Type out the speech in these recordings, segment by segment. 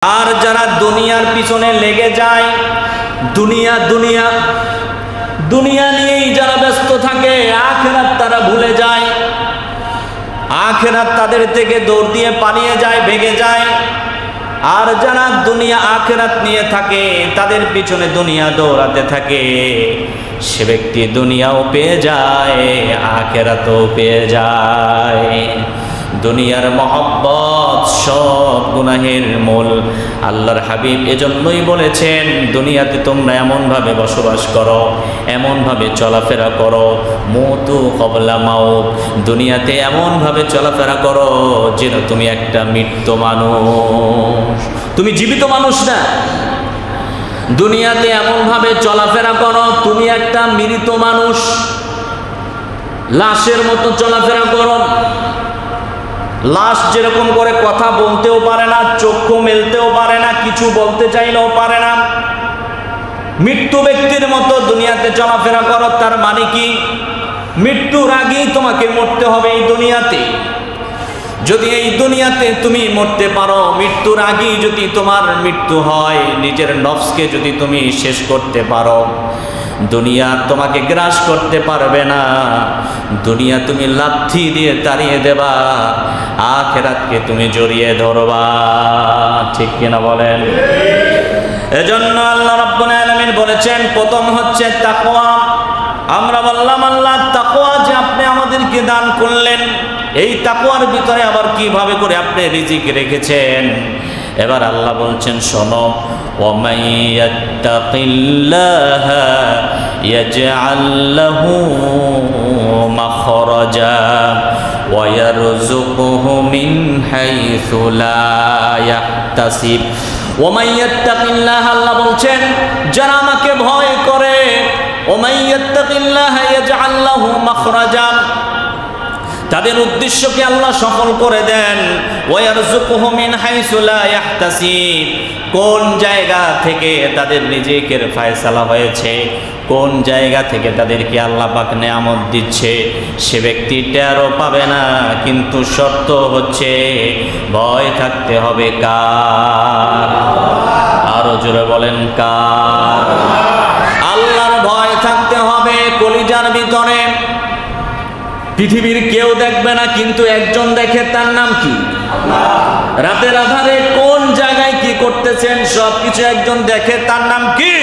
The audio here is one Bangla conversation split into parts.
আর যারা দুনিয়ার পিছনে লেগে যায়, দুনিয়া দুনিয়া দুনিয়া নিয়েই যারা ব্যস্ত থাকে, আখিরাত তারা ভুলে যায়। আখিরাত তাদের থেকে দৌড় দিয়ে পালিয়ে যায়, ভেগে যায়। আর যারা দুনিয়া আখিরাত নিয়ে থাকে, তাদের পিছনে দুনিয়া দৌড়াতে থাকে, সে ব্যক্তি দুনিয়াও পেয়ে যায়, আখিরাতও পেয়ে যায়। দুনিয়ার মহব্বত সব গুনাহের মূল। আল্লাহর হাবিব এজন্যই বলেছেন, দুনিয়াতে তোমরা এমনভাবে বসবাস করো, এমনভাবে চলাফেরা করো, মউতু ক্বাবলা মাউত, দুনিয়াতে এমনভাবে চলাফেরা করো যেন তুমি একটা মৃত মানুষ, তুমি জীবিত মানুষ না। দুনিয়াতে এমনভাবে চলাফেরা করো তুমি একটা মৃত মানুষ, লাশের মতো চলাফেরা করো। লাশ যেরকম করে কথা বলতেও পারে না, চক্ষু মেলতেও পারে না, কিছু বলতে চাইলেও পারে না, মৃত্যু ব্যক্তির মতো দুনিয়াতে চলাফেরা করো। তার মানে কি? মৃত্যুর আগেই তোমাকে মরতে হবে এই দুনিয়াতে। যদি এই দুনিয়াতে তুমি মরতে পারো, মৃত্যুর আগেই যদি তোমার মৃত্যু হয়, নিজের নফসকে যদি তুমি শেষ করতে পারো, দুনিয়া তোমাকে গ্রাস করতে পারবে না। দুনিয়া তুমি লাথি দিয়ে তাড়িয়ে দেবা, আখিরাতকে তুমি জড়িয়ে ধরবা। ঠিক কিনা বলেন? এজন্য আল্লাহ রাব্বুল আলামিন বলেছেন, প্রথম হচ্ছে তাকওয়া। আমরা বললাম আল্লাহ তাকওয়া যে আপনি আমাদেরকে দান করলেন, এই তাকওয়ার ভিতরে আবার কিভাবে করে আপনি রিজিক রেখেছেন। এবার আল্লাহ বলছেন, শোনো, ওয়ামান ইয়াত্তাকিল্লাহা ইয়াজআল লাহু মাখরাজা ওয়া ইয়ারযুকুহু মিন হাইসু লা ইয়াহতাসিব। ওয়ামান ইয়াত্তাকিল্লাহা, আল্লাহ বলছেন যারা আমাকে ভয় করে, ওয়ামান ইয়াত্তাকিল্লাহা ইয়াজআল লাহু মাখরাজা, তাদের উদ্দেশ্যকে আল্লাহ সফল করে দেন। ওয়ারযুকুহু মিন হাইসু লা ইয়াহতাসিব, কোন জায়গা থেকে তাদের রিজিকের ফয়সালা হয়েছে, কোন জায়গা থেকে তাদেরকে আল্লাহ পাক নেয়ামত দিচ্ছে, সে ব্যক্তি টেরও পাবে না। কিন্তু শর্ত হচ্ছে ভয় থাকতে হবে কার? আরো জোরে বলেন কার? আল্লাহর ভয় থাকতে হবে কলিজার ভিতরে। পৃথিবীর কেউ দেখবে না, কিন্তু একজন দেখে, তার নাম কি? রাতের আধারে কোন জায়গায় কি করতেছেন সবকিছু একজন দেখে, তার নাম কি?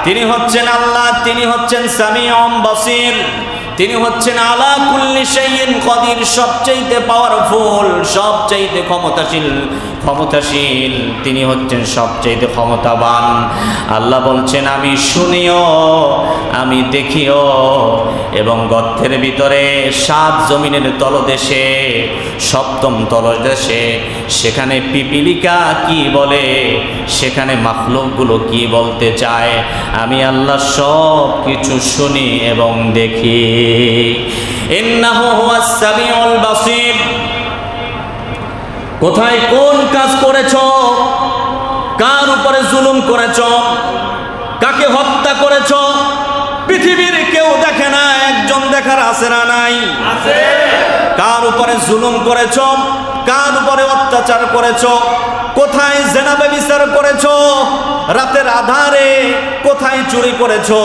তিনি হচ্ছেন আল্লাহ, তিনি হচ্ছেন সামিউম বাসীর, তিনি হচ্ছেন আলা কুল্লি শাইইন কাদির, সবচাইতে পাওয়ারফুল, সবচাইতে ক্ষমতাশীল, তিনি হচ্ছেন সবচাইতে ক্ষমতাবান। আল্লাহ বলছেন, আমি শুনিও, আমি দেখিও, এবং গর্তের ভিতরে 7 জমিনের তলদেশে, 7ম তলদেশে, সেখানে পিপিলিকা কি বলে, সেখানে মাখলুকগুলো কি বলতে চায়, আমি আল্লাহ সব কিছু শুনি এবং দেখি। ইন্নাহু হুয়াস সামিউল বাসীর। কোথায় কোন কাজ করেছো, কার উপরে জুলুম করেছো, কাকে হত্যা করেছো, পৃথিবীর কেউ দেখে না, একজন দেখার আছে না নাই? আছে। কার উপরে জুলুম করেছো, কার উপরে অত্যাচার করেছো, কোথায় জিনা ব্যভিচার করেছো, রাতের আধারে কোথায় চুরি করেছো,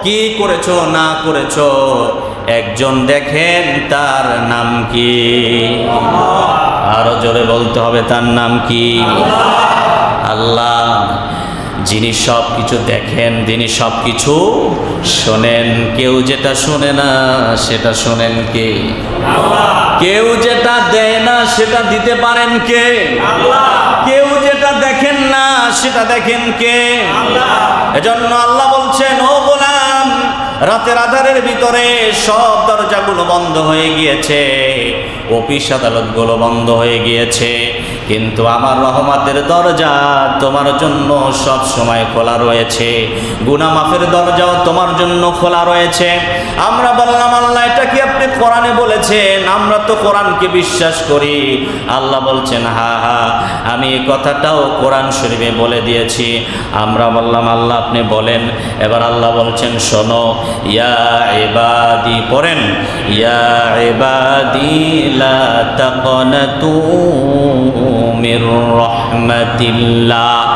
কি করেছো না করেছো, একজন দেখেন, তার নাম কি? আরো জোরে বলতে হবে, তার নাম কি? আল্লাহ, যিনি সব কিছু দেখেন, যিনি সব কিছু শোনেন। কেউ যেটা শোনে না সেটা শোনেন কে? কেউ যেটা দেয় না সেটা দিতে পারেন কে? কেউ যেটা দেখেন না সেটা দেখেন কে? এজন্য আল্লাহ বলছেন, ও গোলাম, রাতের আধারের ভিতরে সব দরজাগুলো বন্ধ হয়ে গিয়েছে, অফিস আদালতগুলো বন্ধ হয়ে গিয়েছে, কিন্তু আমার রহমতের দরজা তোমার জন্য সব সময় খোলা রয়েছে, গুনাহ মাফের দরজাও তোমার জন্য খোলা রয়েছে। আমরা বললাম, আল্লাহ এটা কি আপনি কোরআনে বলেছেন? আমরা তো কোরআনকে বিশ্বাস করি। আল্লাহ বলছেন, হ্যাঁ হ্যাঁ, আমি এই কথাটাও কোরআন শরীফে বলে দিয়েছি। আমরা বললাম, আল্লাহ আপনি বলেন। এবার আল্লাহ বলছেন, শোনো, ইয়া ইবাদি, পড়েন, ইয়া ইবাদি লা তাকনাতু মির রাহমাতিল্লাহ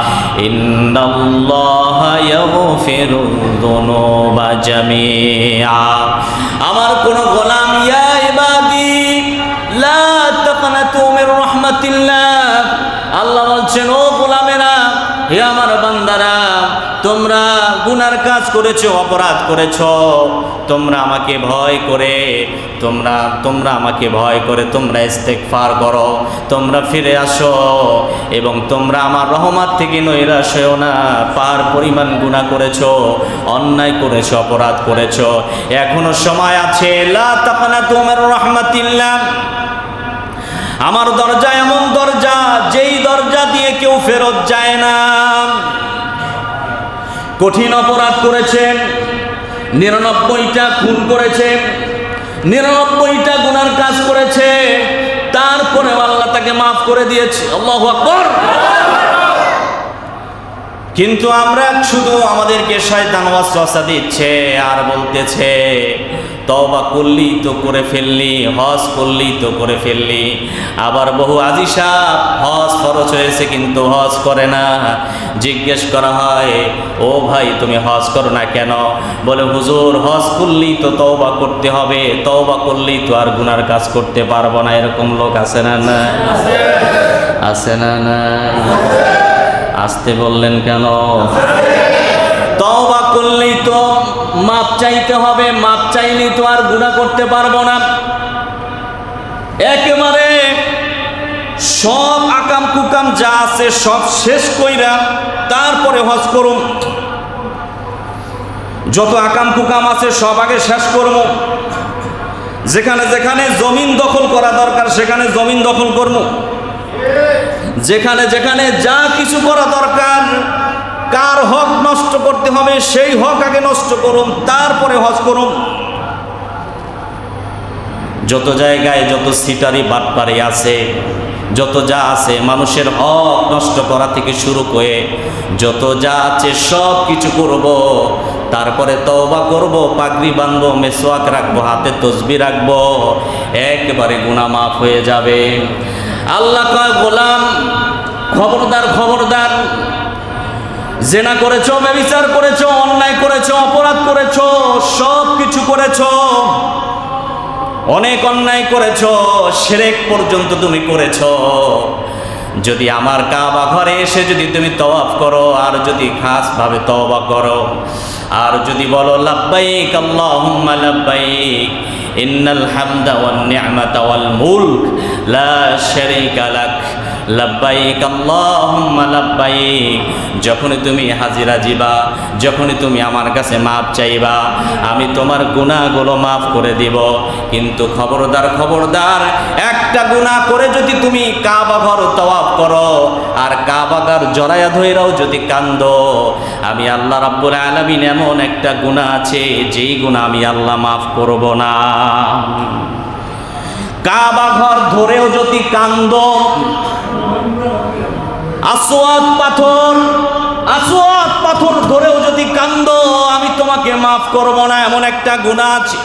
ইন্নাল্লাহা ইয়াগফিরুয যুনুবা জামিআ। আমার কোন গোলাম ইয়া ইবাদি লা তাকনাতু মির রাহমাতিল্লাহ, আল্লাহ বলছেন ও গোলামেরা, হে আমার বান্দারা, তোমরা গুনার কাজ করেছো, অপরাধ করেছো, তোমরা আমাকে ভয় করে তোমরা ইস্তেগফার করো, তোমরা ফিরে আসো এবং তোমরা আমার রহমত থেকে নৈরাশ হও না। পার পরিমাণ গুনাহ করেছো, অন্যায় করেছো, অপরাধ করেছো, এখনো সময় আছে। লা তাকনাতু মির রাহমাতিল্লাহ, আমার দরজা এমন দরজা যেই দরজা দিয়ে কেউ ফেরত যায় না। কঠিন অপরাধ করেছেন, 99টা খুন করেছে, 99টা গুনার কাজ করেছে, তারপরে আল্লাহ তাকে মাফ করে দিয়েছে। আল্লাহু আকবার। কিন্তু আমরা শুধু আমাদেরকে শয়তান ওয়াসওয়াসা দিচ্ছে আর বলতেছে তওবা করলি তো করে ফেললি, হজ করলি তো করে ফেললি। আবার বহু হাজী সাহেব হজ ফরজ হয়েছে কিন্তু হজ করে না। জিজ্ঞেস করা হয়, ও ভাই তুমি হজ করো না কেন? বলে হুজুর হজ করলি তো তওবা করতে হবে, তওবা করলি তো আর গুনার কাজ করতে পারবো না। এরকম লোক আছে না নাই? আছে না নাই? আসতে বললেন কেন? তওবা করলেই তো মাপ চাইতে হবে, মাপ চাইলেই তো আর গুনাহ করতে পারবো না। একেবারে সব আকাম কুকাম যা আছে সব শেষ কইরা তারপরে হজ করুন। যত আকাম কুকাম আছে সব আগে শেষ করব। যেখানে যেখানে জমিন দখল করা দরকার সেখানে জমিন দখল করব। যেখানে যেখানে যা কিছু করা দরকার, কার হক নষ্ট করতে হবে সেই হক আগে নষ্ট করুন, তারপরে হজ করুন। যত জায়গায় যত সিটারি বাটপারি আছে, যত যা আছে, মানুষের হক নষ্ট করা থেকে শুরু করে যত যা আছে সব কিছু করব, তারপরে তওবা করব, পাগড়ি বাঁধবো, মেসওয়াক রাখবো, হাতে তসবিহ রাখবো, একেবারে গুনাহ মাফ হয়ে যাবে। আল্লাহ কয় গোলাম খবরদার খবরদার, জেনা করেছো, ব্যভিচার করেছো, অন্যায় করেছো, অপরাধ করেছো, সব কিছু করেছো, অনেক অন্যায় করেছো, শিরক পর্যন্ত তুমি করেছো। যদি আমার কাবা ঘরে এসে যদি তুমি তওয়াফ করো আর যদি খাস ভাবে তওবা করো আর যদি বলো লাব্বাইক আল্লাহুম্মা লাব্বাইক ইন্নাল হামদা ওয়ান নি'মাতা ওয়াল মুলক লা শারীকা লাক লাব্বাইক আল্লাহুম্মা লাব্বাইক, যখনই তুমি হাজিরা দিবা, যখনই তুমি আমার কাছে মাপ চাইবা, আমি তোমার গুনাহগুলো মাফ করে দিব। কিন্তু খবরদার খবরদার, একটা গুনাহ করে যদি তুমি কাবা ঘর তওয়াফ করো আর কাবা ঘর জড়ায়া ধইরাও যদি কান্দো, আমি আল্লাহ রাব্বুল আলামিন এমন একটা গুনাহ আছে যেই গুনাহ আমি আল্লাহ মাফ করব না। কাবা ঘর ধরেও যদি কান্দো, আসওয়াদ পাথর ধরেও যদি কান্দো, আমি তোমাকে মাফ করব না, এমন একটা গুনাহ আছে।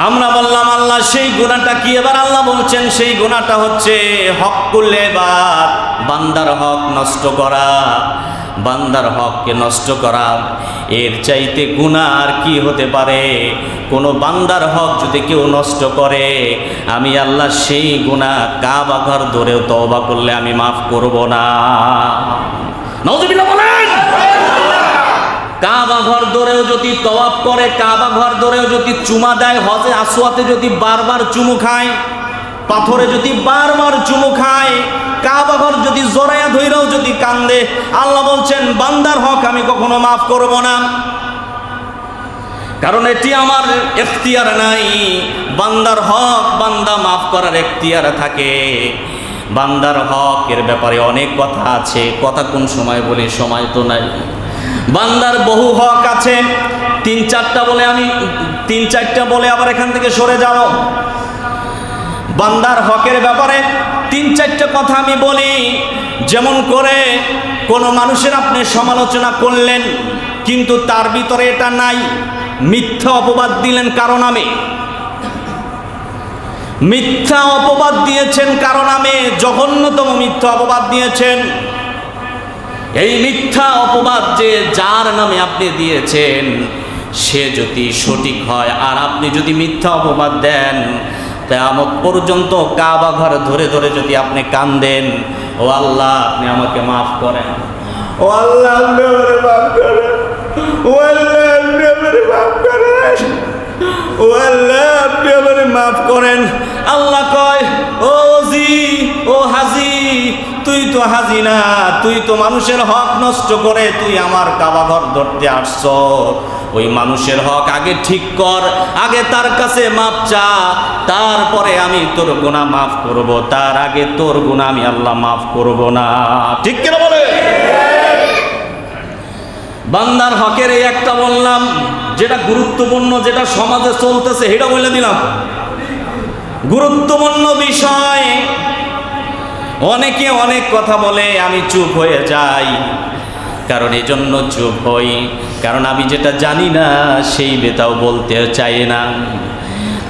আমরা বললাম আল্লাহ সেই গুনাহটা কি? এবার আল্লাহ বলছেন সেই গুনাহটা হচ্ছে হকুল ইবাদ, বান্দার হক নষ্ট করা, বান্দার হককে নষ্ট করা। এর চাইতে গুনাহ আর কি হতে পারে? কোনো বান্দার হক যদি কেউ নষ্ট করে, আমি আল্লাহ সেই গুনাহ কাবা ঘর ধরেও তওবা করলে আমি মাফ করব না। নাউযুবিল্লাহ বলেন। কাবা ঘর ধরেও যদি তওয়াফ করে, কাবা ঘর ধরেও যদি চুমা দেয়, হজে আসওয়াতে যদি বারবার চুমু খায়, পাথরে যদি বারবার চুমু খায়, কাবা ঘর যদি জড়ায়া ধইরাও যদি কান্দে, আল্লাহ বলছেন বান্দার হক আমি কখনো মাফ করব না, কারণ এটি আমার এখতিয়ার নাই। বান্দার হক বান্দা মাফ করার এখতিয়ার থাকে। বান্দার হকের ব্যাপারে অনেক কথা আছে, কথা কোন সময় বলি, সময় তো নাই। বান্দার বহু হক আছে, 3-4টা বলে আবার এখান থেকে সরে যাব। বান্দার হকের ব্যাপারে 3-4টা কথা আমি বলি। যেমন করে কোনো মানুষের আপনি সমালোচনা করলেন কিন্তু তার ভিতরে এটা নাই, মিথ্যা অপবাদ দিলেন কারো নামে, মিথ্যা অপবাদ দিয়েছেন, কারণ নামে জঘন্যতম মিথ্যা অপবাদ দিয়েছেন। এই মিথ্যা অপবাদ যে যার নামে আপনি দিয়েছেন, সে যদি সঠিক হয় আর আপনি যদি মিথ্যা অপবাদ দেন, কিয়ামত পর্যন্ত কাবা ঘর ধরে ধরে যদি আপনি কাঁদেন, ও আল্লাহ আপনি আমাকে মাফ করেন, ও আল্লাহ আপনি আমাকে মাফ করেন, ও আল্লাহ আপনি আমাকে মাফ করেন, ও আল্লাহ আপনি আমাকে মাফ করেন। আল্লাহ কয়, ও জি, ও হাজি, তুই তো হাজি না, তুই তো মানুষের হক নষ্ট করে তুই আমার কাবা ঘর ধরতে আসছ। ওই মানুষের হক আগে ঠিক কর, আগে তার কাছে মাপ চা, তারপরে আমি তোর গুনাহ মাফ করব, তার আগে তোর গুনাহ আমি আল্লাহ মাফ করব না। ঠিক কিনা বলে? বান্দার হকের এই একটা বললাম, যেটা গুরুত্বপূর্ণ, যেটা সমাজে চলতেছে সেটা বলে দিলাম। গুরুত্বপূর্ণ বিষয়। অনেকে অনেক কথা বলে, আমি চুপ হয়ে যাই। কারণ এই জন্য চুপ হই, কারণ আমি যেটা জানি না সেই বেতাও বলতে চাই না।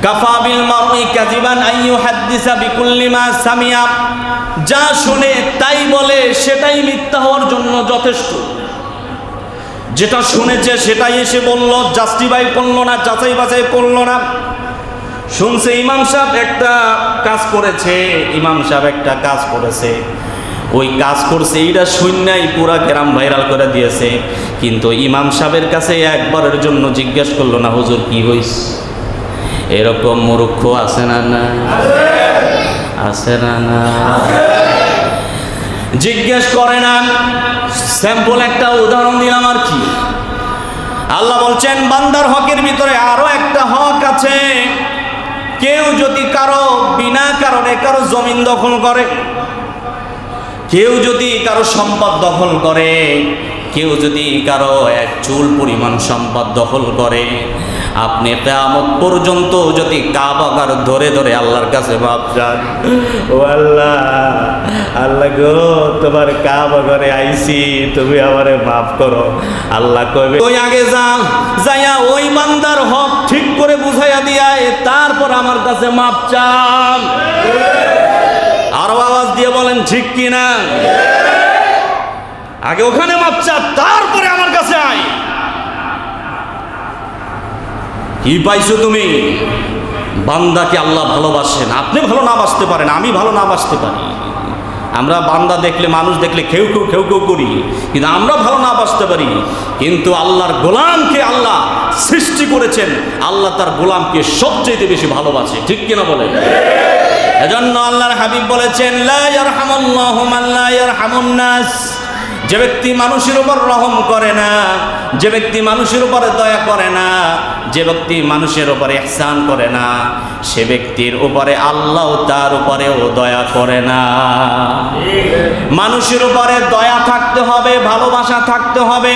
কাফা বিল মারই কাযিবান আইয়ুহাদ্দিসা বিকুল্লি মা সামিয়া, যা শুনে তাই বলে সেটাই মিথ্যা হওয়ার জন্য যথেষ্ট। যেটা শুনেছে সেটাই এসে বলল, জাস্টিফাই করলো না, যাচাই বাছাই করলো না। শুনছে ইমাম সাহেব একটা কাজ করেছে, ইমাম সাহেব একটা কাজ করেছে, ওই কাজ করছে, এইটা শূন্যাই পুরা গ্রাম ভাইরাল করে দিয়েছে। কিন্তু ইমাম সাহেবের কাছে একবারের জন্য জিজ্ঞেস করলো না, হুজুর কি হইছে? এরকম মূর্খ আছে না? না আছে না? জিজ্ঞেস করে না। স্যাম্পল একটা উদাহরণ দিলাম আর কি। আল্লাহ বলছেন বান্দার হকের ভিতরে আরো একটা হক আছে। কেউ যদি কারো বিনা কারণে কারো জমিন দখল করে, কেউ যদি কারো সম্পদ দখল করে, কেউ যদি কারো এক চুল পরিমাণ সম্পদ দখল করে, আপনি কিয়ামত পর্যন্ত যদি কাবা ঘর ধরে ধরে আল্লাহর কাছে মাপ চান, ও আল্লাহ, আল্লাহ গো তোমার কাবা ঘরে আইছি, তুমি আমারে মাফ করো। আল্লাহ কইবে তুই আগে যা, যাইয়া ওই বান্দার হক ঠিক করে বুঝাইয়া দিয়ায় তারপর আমার কাছে মাপ চান। আরো আওয়াজ দিয়ে বলেন ঠিক কিনা? আগে ওখানে মাপ চা, তারপরে আমার কাছে আয়। কি পাইছো তুমি? বান্দাকে আল্লাহ ভালোবাসেন। আপনি ভালো না বাসতে পারেন, আমি ভালো না বাসতে পারি। আমরা বান্দা দেখলে, মানুষ দেখলে কেউ কেউ করি, কিন্তু আমরা ভালো না বাসতে পারি। কিন্তু আল্লাহর গোলামকে আল্লাহ সৃষ্টি করেছেন, আল্লাহ তার গোলামকে সবচেয়ে বেশি ভালোবাসে। ঠিক কিনা বলে? এজন্য আল্লাহর হাবিব বলেছেন, লা ইয়ারহামুল্লাহু মান লা ইয়ারহামুন নাস। যে ব্যক্তি মানুষের উপর রহম করে না, যে ব্যক্তি মানুষের উপরে দয়া করে না, যে ব্যক্তি মানুষের উপরে ইহসান করে না, সে ব্যক্তির উপরে আল্লাহ তার উপরেও দয়া করে না। মানুষের উপরে দয়া থাকতে হবে, ভালোবাসা থাকতে হবে,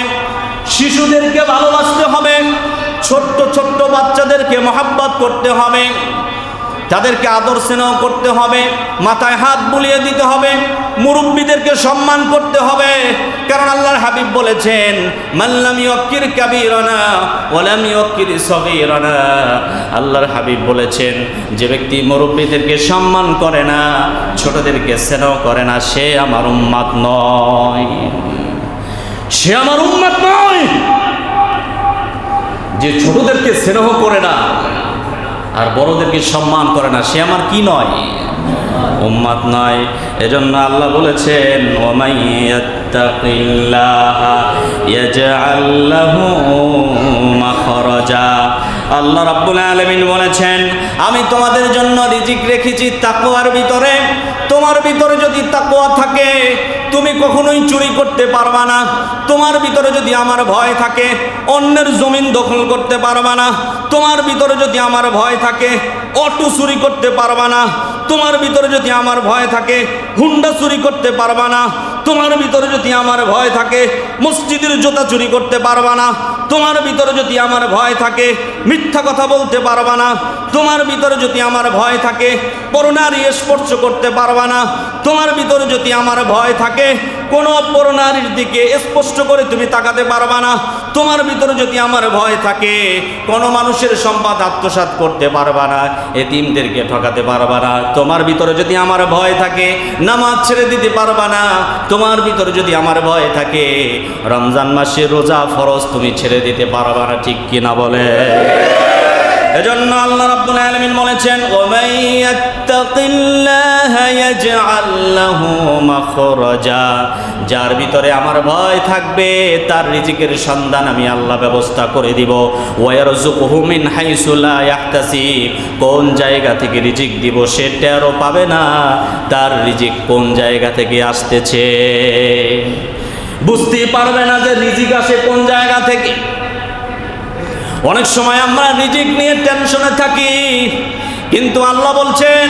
শিশুদেরকে ভালোবাসতে হবে, ছোট্ট ছোট্ট বাচ্চাদেরকে মহব্বত করতে হবে, তাদেরকে আদর স্নেহ করতে হবে, মাথায় হাত বুলিয়ে দিতে হবে, মুরব্বীদেরকে সম্মান করতে হবে। কারণ আল্লাহর হাবিব বলেছেন, মাল্লাম ইউক্কির কাবীরানা ওয়া লাম ইউক্কির সগীরানা। আল্লাহর হাবিব বলেছেন, যে ব্যক্তি মুরব্বীদেরকে সম্মান করে না, ছোটদেরকে স্নেহ করে না, সে আমার উম্মত নয়, সে আমার উম্মত নয়। যে ছোটদেরকে স্নেহ করে না আর বড়দেরকে সম্মান করে না, সে আমার কি নয়? উম্মত নয়। এজন্য আল্লাহ বলেছেন, ওয়া মাইয়াত্তাকিল্লাহা ইয়াজআল লাহু মাখরাজা। আল্লাহ রাব্বুল আলামিন বলেছেন, আমি তোমাদের জন্য রিজিক রেখেছি তাকওয়ার ভিতরে। তোমার ভিতরে যদি তাকওয়া থাকে, তুমি কখনোই চুরি করতে পারবা না। তোমার ভিতরে যদি আমার ভয় থাকে, অন্যের জমিন দখল করতে পারবা না। তোমার ভিতরে যদি আমার ভয় থাকে, অটো চুরি করতে পারবা না। তোমার ভিতরে যদি আমার ভয় থাকে, হুন্ডা চুরি করতে পারবা না। তোমার ভিতরে যদি আমার ভয় থাকে, মসজিদের জুতা চুরি করতে পারবা না। তোমার ভিতরে যদি আমার ভয় থাকে, মিথ্যা কথা বলতে পারবা না। তোমার ভিতরে যদি আমার ভয় থাকে, পরনারী স্পর্শ করতে পারবা না। তোমার ভিতরে যদি আমার ভয় থাকে, কোনো পরনারীর দিকে স্পষ্ট করে তুমি তাকাতে পারবা না। তোমার ভিতরে যদি আমার ভয় থাকে, কোনো মানুষের সম্পদ আত্মসাৎ করতে পারবা না, এতিমদেরকে ঠকাতে পারবা না। তোমার ভিতরে যদি আমার ভয় থাকে, নামাজ ছেড়ে দিতে পারবা না। তোমার ভিতরে যদি আমার ভয় থাকে, রমজান মাসে রোজা ফরজ তুমি ছেড়ে দিতে পারবা না। ঠিক কিনা বলে? এজন্য আল্লাহ রাব্বুল আলামিন বলেছেন, ওয়ামান ইয়াত্তাকিল্লাহা ইয়াজআল লাহু মাখরাজা, যার ভিতরে আমার ভয় থাকবে তার রিজিকের সন্ধান আমি আল্লাহ ব্যবস্থা করে দিব। ওয়া ইয়ারযুকুহু মিন হাইসু লা ইয়াহতাসিব, কোন জায়গা থেকে রিজিক দিব সে টেরও পাবে না তার রিজিক কোন জায়গা থেকে আসতেছে, বুঝতেই পারবে না যে রিজিক আসে কোন জায়গা থেকে। অনেক সময় আমরা রিজিক নিয়ে টেনশনে থাকি, কিন্তু আল্লাহ বলছেন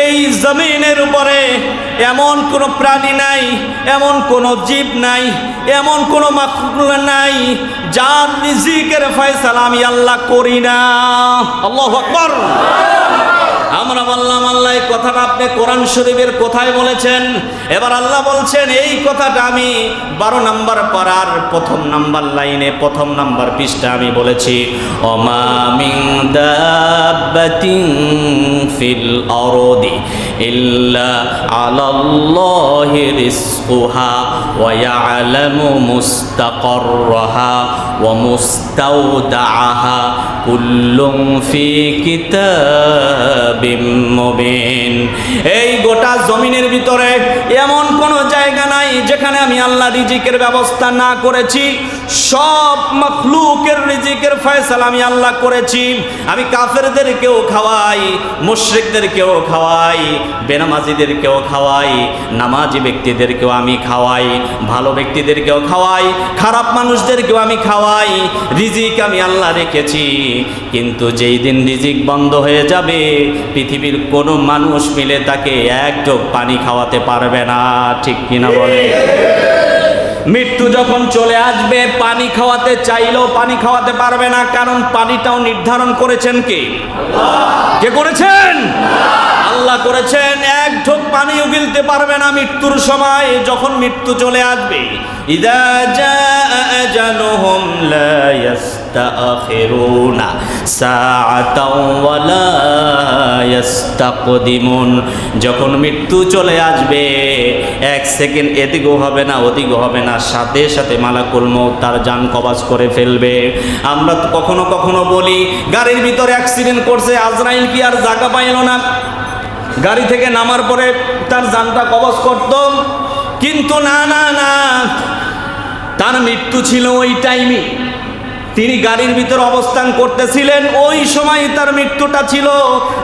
এই জমিনের উপরে এমন কোনো প্রাণী নাই, এমন কোনো জীব নাই, এমন কোনো মাখলুক নাই যার রিজিকের ফয়সালা আমি আল্লাহ করি না। আল্লাহু আকবার। আমরা বললাম আল্লাহ এই কথাটা আপনি কোরআন শরীফের কোথায় বলেছেন? এবার আল্লাহ বলছেন এই কথাটা আমি 12 নম্বর পারার 1ম নাম্বার লাইনে 1ম নাম্বার পৃষ্ঠা আমি বলেছি, ওমা মিন দাব্বাতিন ফিল আরদি ইল্লা আলাল্লাহি রিজকুহা ওয়া ইয়ালামু মুস্তাকাররাহা ওয়া মুস্তাওদাআহা কুল্লুম ফি কিতাবিম মুবিন। এই গোটা জমিনের ভিতরে এমন কোনো জায়গা নাই যেখানে আমি আল্লাহ রিজিকের ব্যবস্থা না করেছি। সব মাখলুকের রিজিকের ফয়সালা আমি আল্লাহ করেছি। আমি কাফেরদেরকেও খাওয়াই, মুশরিকদেরকেও খাওয়াই, বেনামাজিদেরকেও খাওয়াই, নামাজি ব্যক্তিদেরকেও আমি খাওয়াই, ভালো ব্যক্তিদেরকেও খাওয়াই, খারাপ মানুষদেরকেও আমি খাওয়াই। রিজিক আমি আল্লাহ রেখেছি, কিন্তু যেই দিন রিজিক বন্ধ হয়ে যাবে পৃথিবীর কোনো মানুষ মিলে তাকে এক ঢোক পানি খাওয়াতে পারবে না। ঠিক কিনা বলে? মৃত্যু যখন চলে আসবে পানি খাওয়াতে চাইলেও পানি খাওয়াতে পারবে না, কারণ পানিটাও নির্ধারণ করেছেন কে? কে করেছেন? আল্লাহ করেছেন। এক ঢোক পানিও গিলতে পারবে না মৃত্যুর সময়, যখন মৃত্যু চলে আসবে। ইযা জাআ আজালুহুম লা ইস্তাখিরুনা সাআতাও ওয়া লা ইস্তাকদিমুন, যখন মৃত্যু চলে আসবে 1 সেকেন্ড এদিকেও হবে না ওদিকেও হবে না, সাথে সাথে মালাকুল মউত তার জান কবজ করে ফেলবে। আমরা তো কখনো কখনো বলি গাড়ির ভিতরে অ্যাক্সিডেন্ট করছে, আজরাইল কি আর জায়গা পাইল না? গাড়ি থেকে নামার পরে তার জানটা কবজ করত, কিন্তু না না না, তার মৃত্যু ছিল ওই টাইমে। তিনি গাড়ির ভিতরে অবস্থান করতেছিলেন, ওই সময় তার মৃত্যুটা ছিল।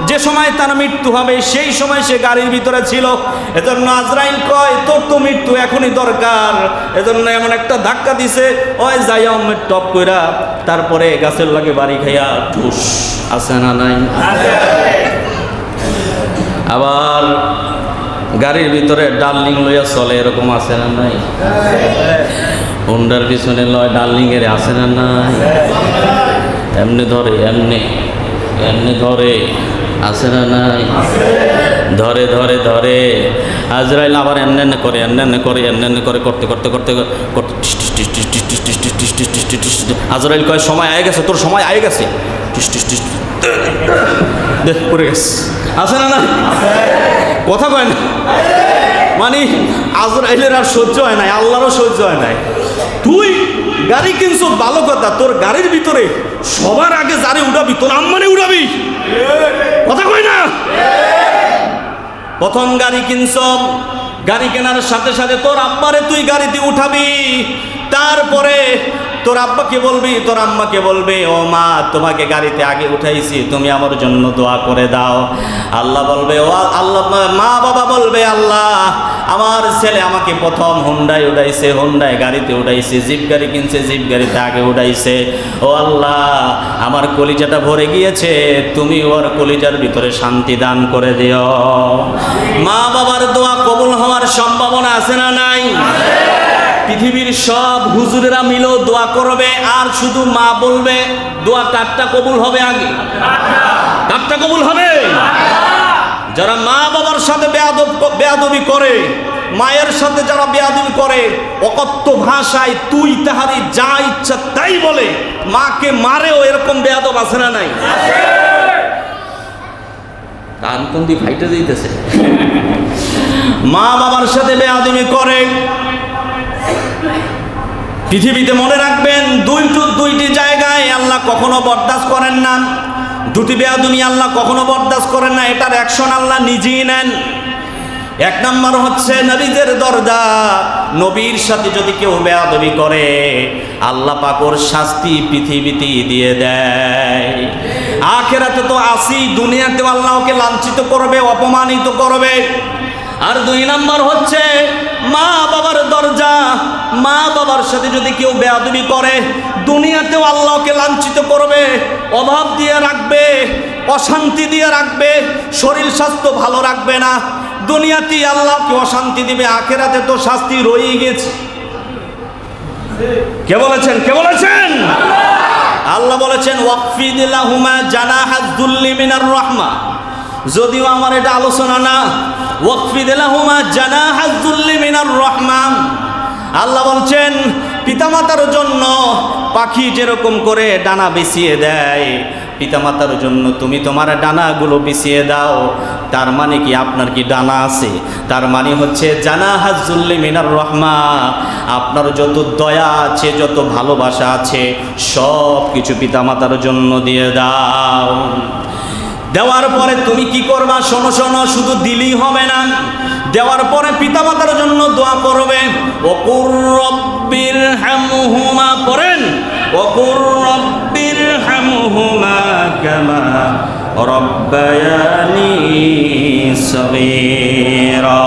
যে সময় তার মৃত্যু হবে সেই সময় সে গাড়ির ভিতরে ছিল। এজন্য আজরাইল কয় তোর তো মৃত্যু এখনই দরকার। এজন্য এমন একটা ধাক্কা দিছে, ওই যাইয়া টপ কইরা তারপরে গাছের লাগে বাড়ি খাইয়া ঠুস। আছে না নাই? আবার গাড়ির ভিতরে ডার্লিং লইয়া চলে, এরকম আছে না নাই? হোন্ডার পিছনে লয় ডার্লিং এর, আছে না নাই? এমনি ধরে, এমনি এমনি ধরে, আছে না নাই? ধরে ধরে ধরে আজরাইল আবার এমনি করে, এমনি করে, এমনি করে, করতে করতে করতে করতে আজরাইল কয় সময় আয়ে গেছে, তোর সময় আয়ে গেছে। পড়ে গেছে, আছে না না? কথা কয় না, মানে আজরাইলের আর সহ্য হয় নাই, আল্লাহরও সহ্য হয় নাই। তুই গাড়ি কিনছ ভালো কথা, তোর গাড়ির ভিতরে সবার আগে যারে উড়াবি তোর আম্মানে উড়াবি। কথা কয় না? প্রথম গাড়ি কিনছ, গাড়ি কেনার সাথে সাথে তোর আব্বারে তুই গাড়িতে উঠাবি, তারপরে তোর আব্বাকে বলবি, তোর আম্মাকে বলবি, ও মা তোমাকে গাড়িতে আগে উঠাইছি, তুমি আমার জন্য দোয়া করে দাও। আল্লাহ বলবে, ও আল্লাহ, মা বাবা বলবে, আল্লাহ আমার ছেলে আমাকে প্রথম হুন্ডায় উঠাইছে, হুন্ডায় গাড়িতে উঠাইছে, জিপ গাড়ি কিনছে, জিপ গাড়িতে আগে উঠাইছে। ও আল্লাহ আমার কলিজাটা ভরে গিয়েছে, তুমি ওর কলিজার ভিতরে শান্তি দান করে দিও। মা বাবার দোয়া কবুল হওয়ার সম্ভাবনা আছে না নাই? পৃথিবীর সব হুজুরেরা মিলেও দোয়া করবে, আর শুধু মা বলবে, দোয়া কারটা কবুল হবে? আগে কারটা কবুল হবে? যারা মা বাবার সাথে বেয়াদবি করে, মায়ের সাথে যারা বেয়াদবি করে, অকথ্য ভাষায় তুই তাহারি যা ইচ্ছা তাই বলে, মাকে মারেও, এরকম বেয়াদব আছে না নাই? কানকন্দি ফাইটে দিতেছে। মা বাবার সাথে বেয়াদবি করে। পৃথিবীতে মনে রাখবেন, দুইটি জায়গায় আল্লাহ কখনো বরদাস্ত করেন না। দুটি বেয়াদবি আল্লাহ কখনো বরদাস্ত করেন না, এটার অ্যাকশন আল্লাহ নিজেই নেন। এক নম্বর হচ্ছে নবীদের দরজা। নবীর সাথে যদি কেউ বেয়াদবি করে, আল্লাহ পাক ওর শাস্তি পৃথিবীতেই দিয়ে দেয়। আখিরাতে তো আসি, দুনিয়াতেও আল্লাহ ওকে লাঞ্ছিত করবে, অপমানিত করবে। আর দুই নম্বর হচ্ছে মা বাবার দরজা। মা বাবার সাথে যদি কেউ বেয়াদবি করে, দুনিয়াতেও আল্লাহকে লাঞ্ছিত করবে, অভাব দিয়ে রাখবে, অশান্তি দিয়ে রাখবে, শরীর স্বাস্থ্য ভালো রাখবে না। দুনিয়াতেই আল্লাহকে অশান্তি দিবে, আখিরাতে তো শাস্তি রয়েই গেছে। কে বলেছেন? কে বলেছেন? আল্লাহ বলেছেন ওয়াকফিদ লাহুমা জানাহাজ যুল্লি মিনার রাহমা। যদিও আমার এটা আলোচনা না, ওয়াকফিদ লাহুমা জানাহাজ যুল্লি মিনার রাহমা। আল্লাহ বলছেন পিতামাতার জন্য পাখি যেরকম করে ডানা বিছিয়ে দেয়, পিতামাতার জন্য তুমি তোমার ডানাগুলো বিছিয়ে দাও। তার মানে কি আপনার কি ডানা আছে? তার মানে হচ্ছে জানাহাজ যুল্লি মিনার রাহমা। আপনার যত দয়া আছে, যত ভালোবাসা আছে, সব কিছু পিতামাতার জন্য দিয়ে দাও। দেওয়ার পরে তুমি কি করবা? শোনো শোনো, শুধু দিলেই হবে না, দেওয়ার পরে পিতামাতার জন্য দোয়া করবে। ওকুর রব্বির হামহুমা, পড়েন ওকুর রব্বির হামহুমা কামা রব্বায়ানি সগীরা।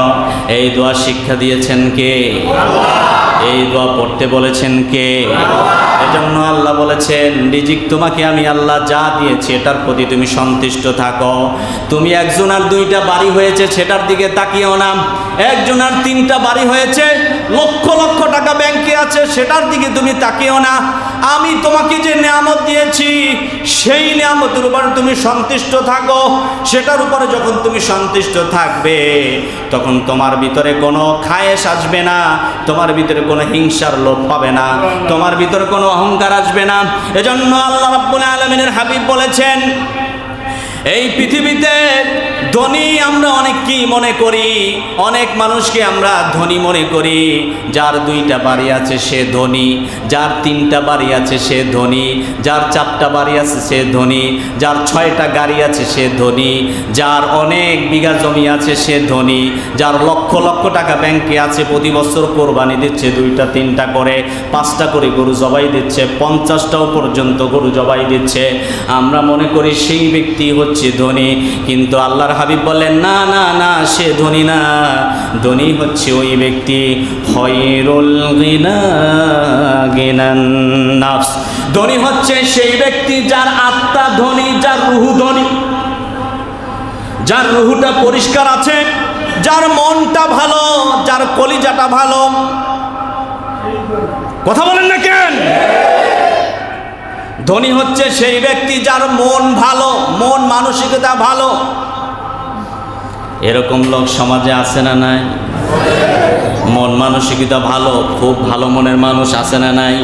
এই দোয়া শিক্ষা দিয়েছেন কে? এই দোয়া পড়তে বলেছেন কে? এজন্য আল্লাহ বলেছেন রিজিক তোমাকে আমি আল্লাহ যা দিয়েছি এটার প্রতি তুমি সন্তুষ্ট থাকো। তুমি একজনের 2টা বাড়ি হয়েছে সেটার দিকে তাকিও না, একজনের 3টা বাড়ি হয়েছে, লক্ষ লক্ষ টাকা ব্যাংকে আছে সেটার দিকে তুমি তাকিও না। আমি তোমাকে যে নিয়ামত দিয়েছি সেই নিয়ামতের উপর তুমি সন্তুষ্ট থাকো। সেটার উপরে যখন তুমি সন্তুষ্ট থাকবে, তখন তোমার ভিতরে কোনো খায়েশ আসবে না, তোমার ভিতরে কোনো হিংসার লোভ পাবে না, তোমার ভিতরে কোনো অহংকার আসবে না। এজন্য আল্লাহ রাব্বুল আলামিনের হাবিব বলেছেন, এই পৃথিবীতে ধনী আমরা অনেককেই মনে করি, অনেক মানুষকে আমরা ধনী মনে করি। যার 2টা বাড়ি আছে সে ধনী, যার 3টা বাড়ি আছে সে ধনী, যার 4টা বাড়ি আছে সে ধনী, যার 6টা গাড়ি আছে সে ধনী, যার অনেক বিঘা জমি আছে সে ধনী, যার লক্ষ লক্ষ টাকা ব্যাংকে আছে, প্রতি বছর কোরবানি দিচ্ছে 2টা 3টা করে, 5টা করে গরু জবাই দিচ্ছে, 50টাও পর্যন্ত গরু জবাই দিচ্ছে। আমরা মনে করি সেই ব্যক্তি হচ্ছে ধনী, কিন্তু আল্লাহর হাবিব বলেন না না না, সে ধনী না। ধনী হচ্ছে ওই ব্যক্তি খয়রুল গিনা গিনান নাফস। ধনী হচ্ছে সেই ব্যক্তি যার আত্মা ধনী, যার রুহু ধনী, যার রুহুটা পরিষ্কার আছে, যার মনটা ভালো, যার কলিজাটা ভালো। কথা বলেন না কেন? ধনী হচ্ছে সেই ব্যক্তি যার মন ভালো, মন মানসিকতা ভালো। এরকম লোক সমাজে আছে না নাই? মন মানসিকতা ভালো, খুব ভালো মনের মানুষ আছে না নাই?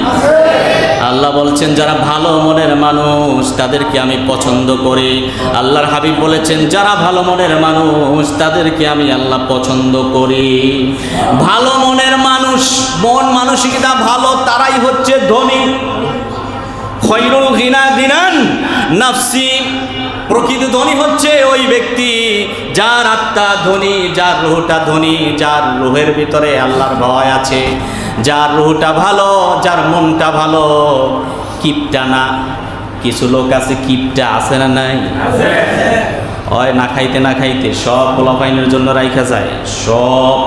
আল্লাহ বলছেন যারা ভালো মনের মানুষ তাদেরকে আমি পছন্দ করি। আল্লাহর হাবিব বলেছেন যারা ভালো মনের মানুষ তাদেরকে আমি আল্লাহ পছন্দ করি। ভালো মনের মানুষ, মন মানসিকতা ভালো, তারাই হচ্ছে ধনী। খয়রুল গিনা গিনান নাফসি। প্রকৃত ধনী হচ্ছে ওই ব্যক্তি যার আত্মা ধনী, যার রুহটা ধনী, যার রুহের ভিতরে আল্লাহর ভয় আছে, যার রুহটা ভালো, যার মনটা ভালো। কিপটা না, কিছু লোক আছে কিপটা, আছে না নাই? হয় না খাইতে না খাইতে সব পোলাপাইনের জন্য রাইখা যায়, সব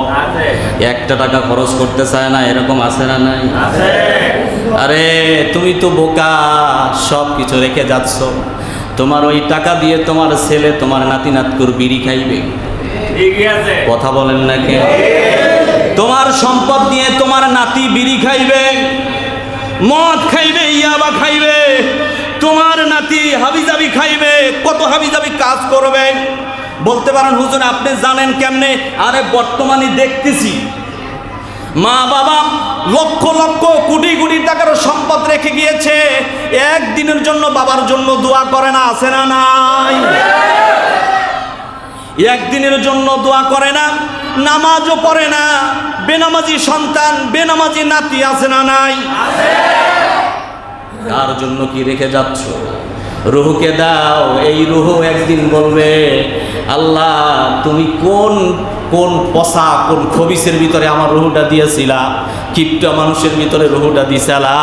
1টা টাকা খরচ করতে চায় না, এরকম আছে না নাই? আরে তুমি তো বোকা, সব কিছু রেখে যাচ্ছ। তোমার ওই টাকা দিয়ে তোমার ছেলে, তোমার নাতি নাতকুর বিড়ি খাইবে, কথা বলেন না কেন? তোমার সম্পদ দিয়ে তোমার নাতি বিড়ি খাইবে, মদ খাইবে, ইয়াবা খাইবে, তোমার নাতি হাবিজাবি খাইবে, কত হাবিজাবি কাজ করবে। বলতে পারেন হুজুর আপনি জানেন কেমনে? আরে বর্তমানে দেখতেছি মা বাবা লক্ষ লক্ষ কোটি কোটি টাকার সম্পদ রেখে গিয়েছে, একদিনের জন্য বাবার জন্য দোয়া করে না, আছে না নাই? একদিনের জন্য দোয়া করে না, নামাজও পড়ে না, বেনামাজি সন্তান বেনামাজি নাতি, আছে না নাই? তার জন্য কি রেখে যাচ্ছ? রুহকে দাও। এই রুহ একদিন বলবে, আল্লাহ তুমি কোন কোন পচা কোন খবিসের ভিতরে আমার রুহটা দিয়েছিলা, কিপটা মানুষের ভিতরে রুহটা দিছিলা,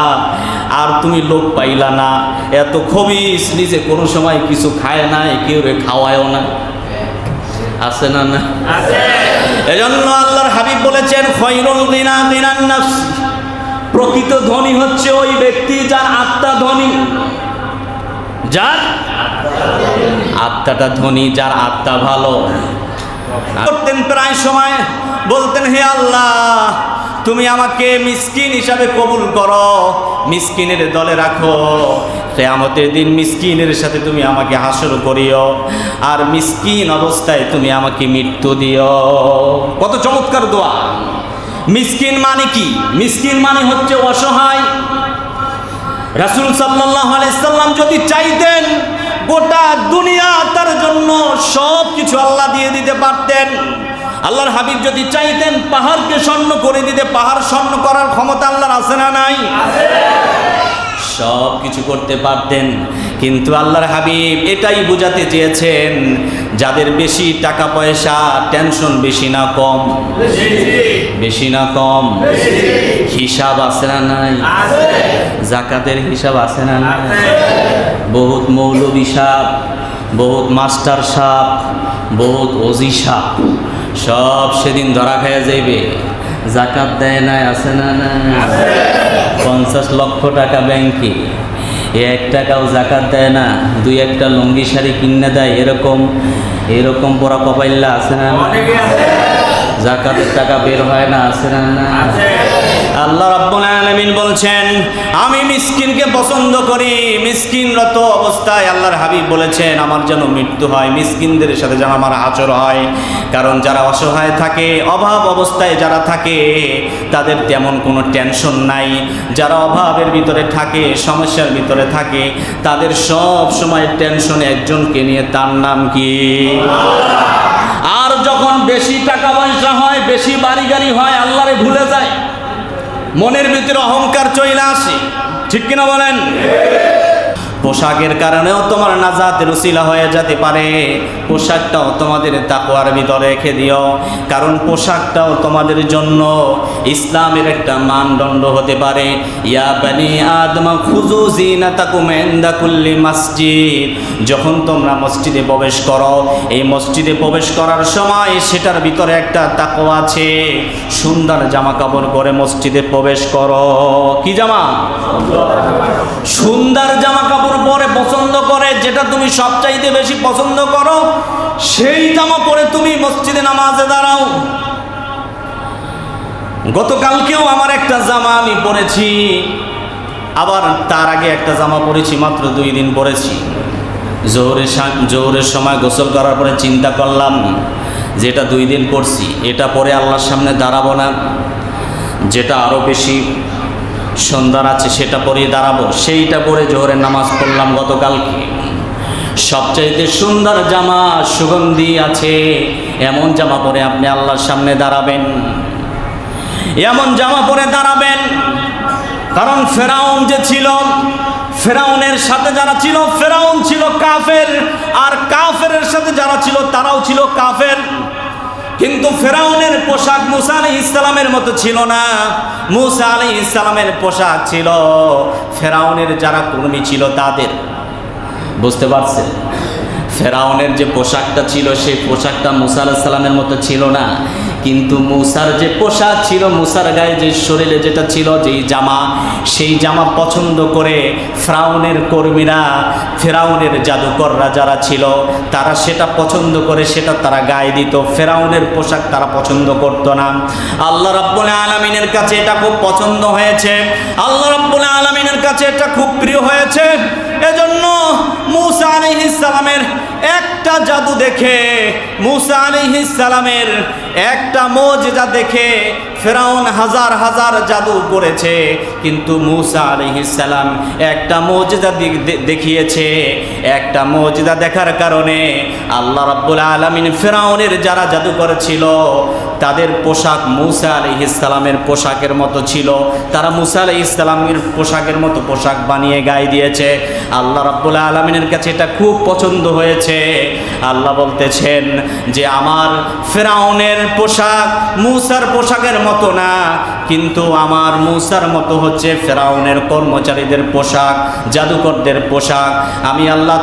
আর তুমি লোক পাইলা না। এত খবিস, নিজে কোনো সময় কিছু খায় না, কেউ রে খাওয়ায়ও না, আছে না? না আছে। এজন্য আল্লাহর হাবিব বলেছেন, খয়রুল গিনা গিনান নাফস, প্রকৃত ধনী হচ্ছে ওই ব্যক্তি যার আত্মা ধনী, যার আত্মাটা ধনী, যার আত্মা ভালো। করতেন প্রায় সময় বলতেন, হে আল্লাহ তুমি আমাকে মিসকিন হিসাবে কবুল করো, মিসকিনের দলে রাখো, কিয়ামতের দিন মিসকিনের সাথে তুমি আমাকে হাসর করিও, আর মিসকিন অবস্থায় তুমি আমাকে মৃত্যু দিও। কত চমৎকার দোয়া! মিসকিন মানে কি? মিসকিন মানে হচ্ছে অসহায়। রাসূল সাল্লাল্লাহু আলাইহি সাল্লাম যদি চাইতেন গোটা দুনিয়া তার জন্য সব কিছু আল্লাহ দিয়ে দিতে পারতেন। আল্লাহর হাবিব যদি চাইতেন পাহাড়কে স্বর্ণ করে দিতে, পাহাড় স্বর্ণ করার ক্ষমতা আল্লাহর আছে না নাই? সব কিছু করতে পারতেন, কিন্তু আল্লাহর হাবিব এটাই বোঝাতে চেয়েছেন, যাদের বেশি টাকা পয়সা, টেনশন বেশি না কম? বেশি না কম? হিসাব আছে না নাই? যাকাতের হিসাব আছে না নাই? বহুত মৌলবী সাহেব, বহুত মাস্টার সাহেব, বহুত ওজি সাহেব সব সেদিন ধরা খাইয়া যাইবে, যাকাত দেয় নাই, আছে না নাই? 50 লক্ষ টাকা ব্যাংকে, 1 টাকাও যাকাত দেয় না, 2-1টা লুঙ্গি শাড়ি কিনে দেয়, এরকম পোড়া কপাইল্লা আছে না? যাকাতের টাকা বের হয় না, আছে না? আল্লাহ রাব্বুল আলামিন বলছেন, আমি মিসকিনকে পছন্দ করি। মিসকিনরত অবস্থায় আল্লাহর হাবিব বলেছেন, আমার যেন মৃত্যু হয়, মিসকিনদের সাথে যেন আমার আচর হয়। কারণ যারা অসহায় থাকে, অভাব অবস্থায় যারা থাকে, তাদের তেমন কোনো টেনশন নাই। যারা অভাবের ভিতরে থাকে, সমস্যার ভিতরে থাকে, তাদের সব সময় টেনশন একজনকে নিয়ে, তার নাম কি? আর যখন বেশি টাকা পয়সা হয়, বেশি বাড়ি গাড়ি হয়, আল্লাহরে ভুলে যায়, মনের ভিতরে অহংকার চলে আসে, ঠিক কিনা বলেন? পোশাকের কারণেও তোমার নাজাতের উসিলা হয়ে যেতে পারে। পোশাকটাও তোমাদের তাকওয়ার ভিতরে রেখে দিও, কারণ পোশাকটাও তোমাদের জন্য ইসলামের একটা মানদণ্ড হতে পারে। ইয়া বানি আদম খুযু যিনাতাকুম ইনদা কুল্লি মসজিদ, যখন তোমরা মসজিদে প্রবেশ করো, এই মসজিদে প্রবেশ করার সময় সেটার ভিতরে একটা তাকওয়া আছে। সুন্দর জামা কাপড় পরে মসজিদে প্রবেশ করো। কি জামা? সুন্দর জামা কাপড় পরে পছন্দ করে, যেটা তুমি সবচাইতে বেশি পছন্দ করো, সেই জামা পরে তুমি মসজিদে নামাজে দাঁড়াও। গতকালকেও আমার একটা জামা আমি পরেছি, আবার তার আগে একটা জামা পরেছি, মাত্র 2 দিন পরেছি। জোহরের সময় গোসল করার পরে চিন্তা করলাম, যেটা 2 দিন পরছি এটা পরে আল্লাহর সামনে দাঁড়াবো না, যেটা আরও বেশি সুন্দর আছে সেটা পরে দাঁড়াবো। সেইটা পরে জোহরের নামাজ পড়লাম গতকালকে। সবচাইতে সুন্দর জামা, সুগন্ধি আছে, এমন জামা পরে আপনি আল্লাহর সামনে দাঁড়াবেন, এমন জামা পরে দাঁড়াবেন। কারণ ফেরাউন যে ছিল, ফেরাউনের সাথে যারা ছিল, ফেরাউন ছিল কাফের, আর কাফেরের সাথে যারা ছিল তারাও ছিল কাফের। কিন্তু ফেরাউনের পোশাক মুসা আলাইহিস সালামের মতো ছিল না। মুসা আলাইহিস সালামের পোশাক ছিল ফেরাউনের যারা কর্মী ছিল তাদের। বুঝতে পারছেন? ফেরাউনের যে পোশাকটা ছিল, সেই পোশাকটা মুসা আলাইহিস সালামের মতো ছিল না। কিন্তু মুসার যে পোশাক ছিল, মুসার গায়ে যে শরীরে যেটা ছিল, যেই জামা, সেই জামা পছন্দ করে ফেরাউনের কর্মীরা, ফেরাউনের জাদুকররা যারা ছিল, তারা সেটা পছন্দ করে সেটা তারা গায়ে দিত। ফেরাউনের পোশাক তারা পছন্দ করতো না। আল্লাহ রাব্বুল আলামিনের কাছে এটা খুব পছন্দ হয়েছে, আল্লাহ রাব্বুল আলামিনের কাছে এটা খুব প্রিয় হয়েছে। এজন্য মুসা আলাইহিস সালামের একটা জাদু দেখে, মুসা আলাইহিস সালামের একটা মুজিজা দেখে ফেরাউন হাজার হাজার জাদু করেছে, কিন্তু মুসা আলাইহিস সালাম একটা মুজিজা দেখিয়েছে। একটা মুজিজা দেখার কারণে আল্লাহ রাব্বুল আলামিন ফেরাউনের যারা জাদুকর ছিল তাদের পোশাক মুসা আলাইহিস সালামের পোশাকের মতো ছিল। তারা মুসা আলাইহিস সালামের পোশাকের মতো পোশাক বানিয়ে গায়ে দিয়েছে। আল্লাহ রাব্বুল আলামিনের কাছে এটা খুব পছন্দ হয়েছে। আল্লাহ বলতেছেন যে আমার ফেরাউনের পোশাক মুসার পোশাকের মতো না, কিন্তু আমার মুসার মতো হচ্ছে ফেরাউনের কর্মচারীদের পোশাক, জাদুকরদের পোশাক। আমি আল্লাহ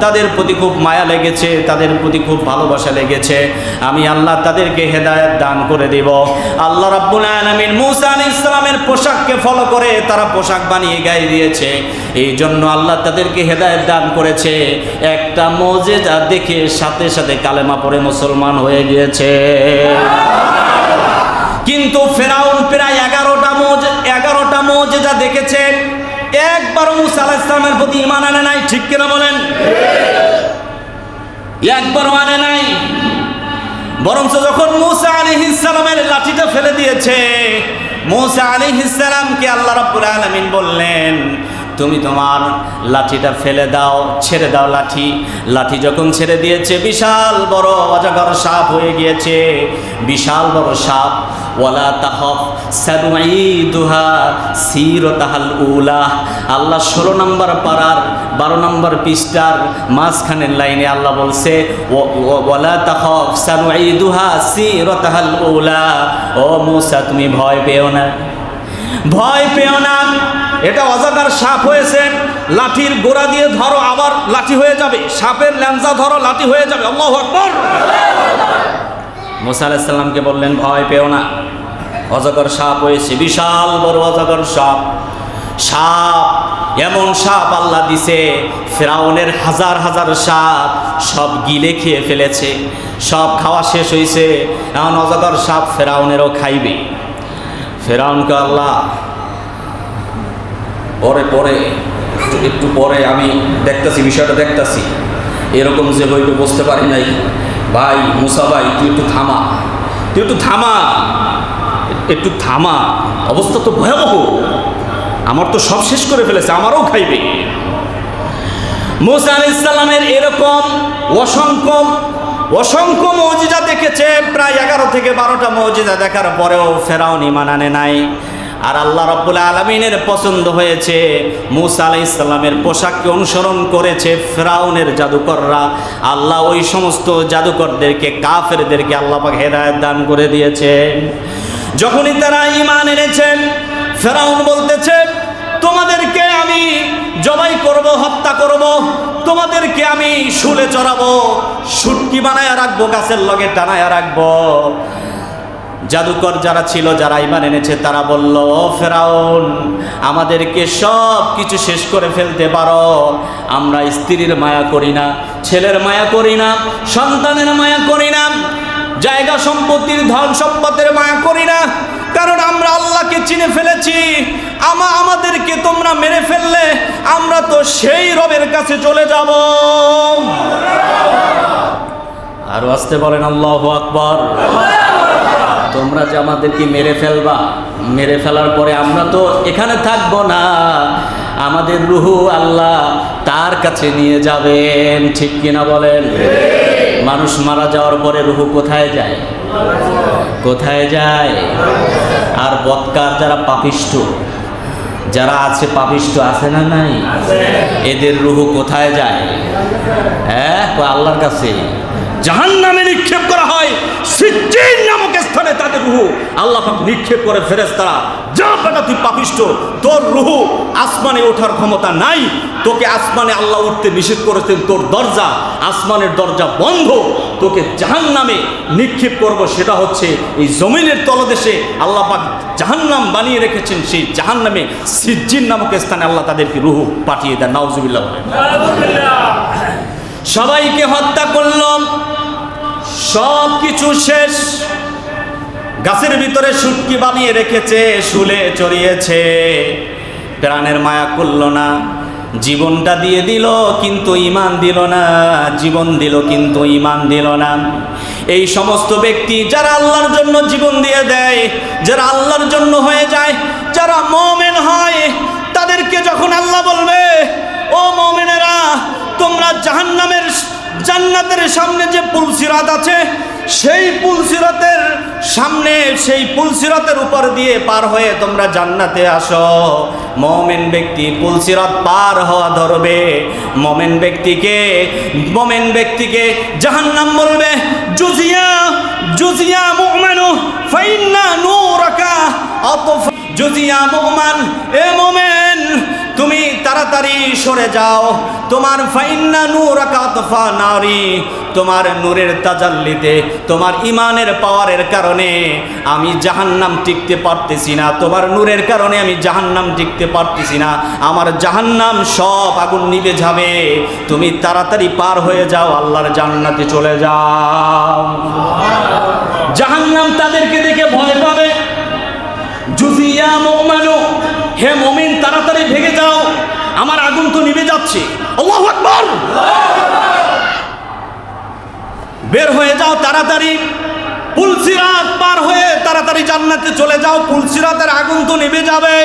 তাদের প্রতি খুব মায়া লেগেছে, তাদের প্রতি খুব ভালোবাসা লেগেছে। আমি আল্লাহ তাদেরকে হেদায়েত দান করে দেব। আল্লাহ রাব্বুল আলামিন মুসা আলাইহিস সালামের পোশাককে ফলো করে তারা পোশাক বানিয়ে গায়ে দিয়েছে। এই জন্য আল্লাহ তাদেরকে হেদায়েত দান করেছে। একটা মুজিজা দেখে সাথে সাথে কালেমা পড়ে মুসলমান হয়ে গিয়েছে। কিন্তু ফেরাউন প্রায় 11টা মুজিজা দেখেছে, একবারও মুসা আলাইহিস সালামের প্রতি ঈমান আনে নাই। ঠিক কিনা বলেন? একবারও মানে নাই। বরঞ্চ যখন মুসা আলাইহিস সালামের লাঠিটা ফেলে দিয়েছে, মুসা আলাইহিস সালামকে আল্লাহ রাব্বুল আলামিন বললেন তুমি তোমার লাঠিটা ফেলে দাও, ছেড়ে দাও লাঠি। লাঠি যখন ছেড়ে দিয়েছে বিশাল বড় অজগর সাপ হয়ে গিয়েছে, বিশাল বড় সাপ। ওয়ালা তাখাফ সানুঈদুহা সিরাতাহাল উলা। আল্লাহ 16 নম্বর পারার 12 নম্বর পৃষ্ঠার মাঝখানের লাইনে আল্লাহ বলছে ওয়ালা তাখাফ সানুঈদুহা সিরাতাহাল উলা। ও মুসা তুমি ভয় পেও না, ভয় পেও না। এটা অজগর সাপ হয়েছে, লাঠির গোড়া দিয়ে ধরো আবার লাঠি হয়ে যাবে, সাপের ল্যাঞ্জা ধরো লাঠি হয়ে যাবে। আল্লাহু আকবার। মুসা আলাইহিস সালামকে বললেন ভয় পেও না, অজগর সাপ হয়েছে, বিশাল বড় অজগর সাপ। সাপ এমন সাপ আল্লাহ দিছে, ফেরাউনের হাজার হাজার সাপ সব গিলে খেয়ে ফেলেছে, সব খাওয়া শেষ হয়েছে। এখন অজগর সাপ ফেরাউনেরও খাইবে। ফেরাউনকে আল্লাহ একটু পরে আমি দেখতেছি, বিষয়টা দেখতেছি, এরকম যে হইবে বুঝতে পারি নাই। ভাই মুসা ভাই তুই একটু থামা, অবস্থা তো ভয়াবহ, আমার তো সব শেষ করে ফেলেছে, আমারও খাইবে। মুসা আলাইহিস সালামের এরকম অসংখ্য মুজিজা দেখেছে, প্রায় 11 থেকে 12টা মুজিজা দেখার পরেও ফেরাউন ঈমান আনে নাই। আর আল্লাহ রাব্বুল আলামিনের পছন্দ হয়েছে, মুসা আলাইহিস সালামের পোশাককে অনুসরণ করেছে ফেরাউনের জাদুকররা। আল্লাহ ওই সমস্ত জাদুকরদেরকে, কাফেরদেরকে আল্লাহ পাক হেদায়েত দান করে দিয়েছে। যখনই তারা ঈমান এনেছেন, ফেরাউন বলতেছে তোমাদেরকে আমি জবাই করব, হত্যা করব, তোমাদেরকে আমি শুলে চড়াবো, শুটকি বানায়া রাখবো, গাছের লগে টানায়া রাখবো। জাদুকর যারা ছিল, যারা ঈমান এনেছে, তারা বলল ও ফেরাউন আমাদেরকে সব কিছু শেষ করে ফেলতে পারো, আমরা স্ত্রীর মায়া করি না, ছেলের মায়া করি না, সন্তানের মায়া করি না, জায়গা সম্পত্তির ধন সম্পদের মায়া করি না, কারণ আমরা আল্লাহকে চিনে ফেলেছি। আমাদেরকে তোমরা মেরে ফেললে আমরা তো সেই রবের কাছে চলে যাব। আর আসতে বলেন আল্লাহু আকবার। তোমরা যে আমাদেরকে মেরে ফেলবা, মেরে ফেলার পরে আমরা তো এখানে থাকবো না, আমাদের রুহু আল্লাহ তার কাছে নিয়ে যাবেন। ঠিক কিনা বলেন? মানুষ মারা যাওয়ার পরে রুহু কোথায় যায়? কোথায় যায়? আর বদকার যারা পাপিষ্ঠ যারা আছে, পাপিষ্ঠ আছে না নাই? এদের রুহু কোথায় যায়? হ্যাঁ, আল্লাহর কাছে। জাহান্নামে নিক্ষেপ করা হয়, সিজ্জিন নামক স্থানে তাদের রুহু আল্লাহ পাক নিক্ষেপ করে ফেরেশতারা, যা বেটা তুই পাপিষ্ঠ, তোর রুহু আসমানে ওঠার ক্ষমতা নাই, তোকে আসমানে আল্লাহ উঠতে নিষেধ করেছেন, তোর দরজা, আসমানের দরজা বন্ধ, তোকে জাহান্নামে নিক্ষেপ করব। সেটা হচ্ছে এই জমিনের তলদেশে আল্লাহ পাক জাহান্নাম বানিয়ে রেখেছেন, সেই জাহান্নামে সিজ্জিন নামক স্থানে আল্লাহ তাদেরকে রুহু পাঠিয়ে দেন। নাউজুবিল্লাহ। সবাইকে হত্যা করলাম, সব কিছু শেষ। গাছের ভিতরে শুটকি বানিয়ে রেখেছে, শুলে চড়িয়েছে, প্রাণের মায়া করল না। জীবনটা দিয়ে দিল কিন্তু ঈমান দিল না, জীবন দিল কিন্তু ঈমান দিল না। এই সমস্ত ব্যক্তি যারা আল্লাহর জন্য জীবন দিয়ে দেয়, যারা আল্লাহর জন্য হয়ে যায়, যারা মুমিন হয়, তাদেরকে যখন আল্লাহ বলবে ও মুমিনেরা তোমরা জাহান্নামের জান্নাতের সামনে যে পুলসিরাত আছে সেই পুলসিরাতের সামনে, সেই পুলসিরাতের উপর দিয়ে পার হয়ে তোমরা জান্নাতে আসো। মুমিন ব্যক্তি পুলসিরাত পার হওয়া ধরবে, মুমিন ব্যক্তিকে জাহান্নাম বলবে জুজিয়া জুজিয়া মুমিনু ফাইন্না নূরাকা আতফা জুজিয়া মুমিন, এ মুমিন তুমি তাড়াতাড়ি সরে যাও, তোমার ফাইন্না নূরাকা আতফা নারি, তোমার নূরের তাজাল্লিতে, তোমার ঈমানের পাওয়ারের কারণে আমি জাহান্নাম টিকতে পারতেছি না, তোমার নূরের কারণে আমি জাহান্নাম টিকতে পারতেছি না, আমার জাহান্নাম সব আগুন নিভে যাবে, তুমি তাড়াতাড়ি পার হয়ে যাও, আল্লাহর জান্নাতে চলে যাও। জাহান্নাম তাদেরকে দেখে ভয় পাবে। জুজিয়া মুমিনু, হে মুমিন তাড়াতাড়ি ভেগে যাও, আমার আগুন তো নিভে যাচ্ছে। আল্লাহু আকবার, বের হয়ে যাও তাড়াতাড়ি, পুলসিরাত পার হয়ে তাড়াতাড়ি জান্নাতে চলে যাও, পুলসিরাতের আগুন তো নিভে যাবে।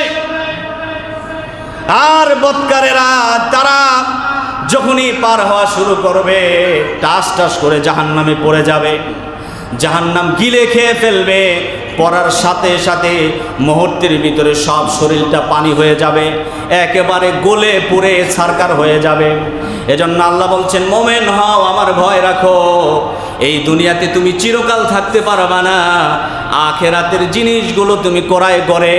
আর বদকারেরা তারা যখনই পার হওয়া শুরু করবে টাস টাস করে জাহান্নামে পড়ে যাবে, জাহান্নাম গিলে খেয়ে ফেলবে, পড়ার সাথে সাথে মুহূর্তের ভিতরে সব শরীরটা পানি হয়ে যাবে, একেবারে গলে পুড়ে ছারকার হয়ে যাবে। এজন্য আল্লাহ বলছেন মুমিন হও, আমার ভয় রাখো, এই দুনিয়াতে তুমি চিরকাল থাকতে পারবা না, আখেরাতের জিনিসগুলো তুমি ক্রয় করে